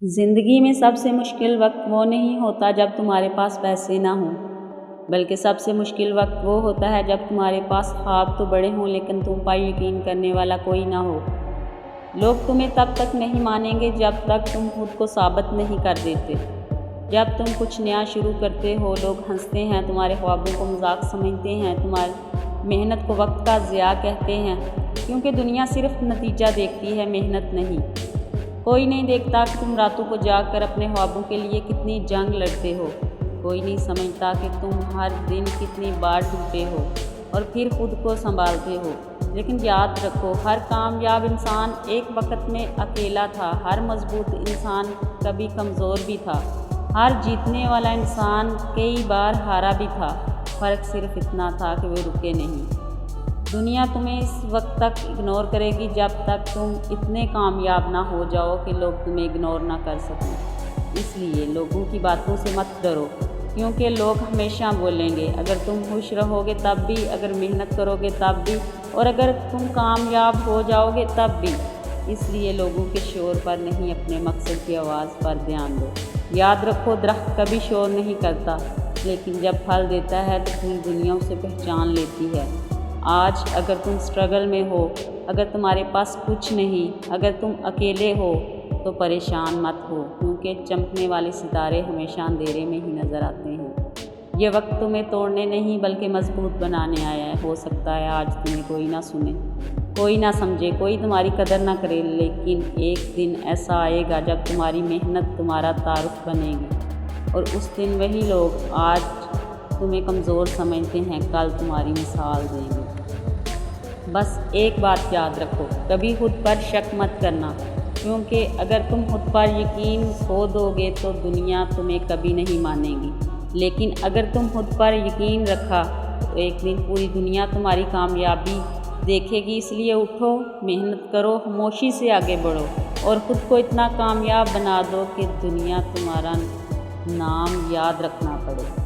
زندگی میں سب سے مشکل وقت وہ نہیں ہوتا جب تمہارے پاس پیسے نہ ہوں، بلکہ سب سے مشکل وقت وہ ہوتا ہے جب تمہارے پاس خواب تو بڑے ہوں لیکن تم پر یقین کرنے والا کوئی نہ ہو۔ لوگ تمہیں تب تک نہیں مانیں گے جب تک تم خود کو ثابت نہیں کر دیتے۔ جب تم کچھ نیا شروع کرتے ہو، لوگ ہنستے ہیں، تمہارے خوابوں کو مذاق سمجھتے ہیں، تمہاری محنت کو وقت کا ضیاع کہتے ہیں، کیونکہ دنیا صرف نتیجہ دیکھتی ہے، محنت نہیں۔ کوئی نہیں دیکھتا کہ تم راتوں کو جاگ کر اپنے خوابوں کے لیے کتنی جنگ لڑتے ہو۔ کوئی نہیں سمجھتا کہ تم ہر دن کتنی بار ٹوٹے ہو اور پھر خود کو سنبھالتے ہو۔ لیکن یاد رکھو، ہر کامیاب انسان ایک وقت میں اکیلا تھا، ہر مضبوط انسان کبھی کمزور بھی تھا، ہر جیتنے والا انسان کئی بار ہارا بھی تھا۔ فرق صرف اتنا تھا کہ وہ رکے نہیں۔ دنیا تمہیں اس وقت تک اگنور کرے گی جب تک تم اتنے کامیاب نہ ہو جاؤ کہ لوگ تمہیں اگنور نہ کر سکیں۔ اس لیے لوگوں کی باتوں سے مت ڈرو، کیونکہ لوگ ہمیشہ بولیں گے، اگر تم خوش رہو گے تب بھی، اگر محنت کرو گے تب بھی، اور اگر تم کامیاب ہو جاؤ گے تب بھی۔ اس لیے لوگوں کے شور پر نہیں، اپنے مقصد کی آواز پر دھیان دو۔ یاد رکھو، درخت کبھی شور نہیں کرتا، لیکن جب پھل دیتا ہے تو پوری دنیا اسے پہچان لیتی ہے۔ آج اگر تم اسٹرگل میں ہو، اگر تمہارے پاس کچھ نہیں، اگر تم اکیلے ہو، تو پریشان مت ہو، کیونکہ چمکنے والے ستارے ہمیشہ اندھیرے میں ہی نظر آتے ہیں۔ یہ وقت تمہیں توڑنے نہیں بلکہ مضبوط بنانے آیا ہے۔ ہو سکتا ہے آج تمہیں کوئی نہ سنے، کوئی نہ سمجھے، کوئی تمہاری قدر نہ کرے، لیکن ایک دن ایسا آئے گا جب تمہاری محنت تمہارا تعارف بنے گی، اور اس دن وہی لوگ آج تمہیں کمزور سمجھتے ہیں کل تمہاری مثال دیں گے۔ بس ایک بات یاد رکھو، کبھی خود پر شک مت کرنا، کیونکہ اگر تم خود پر یقین کھو دو گے تو دنیا تمہیں کبھی نہیں مانے گی، لیکن اگر تم خود پر یقین رکھا تو ایک دن پوری دنیا تمہاری کامیابی دیکھے گی۔ اس لیے اٹھو، محنت کرو، خاموشی سے آگے بڑھو، اور خود کو اتنا کامیاب بنا دو کہ دنیا تمہارا نام یاد رکھنا پڑے۔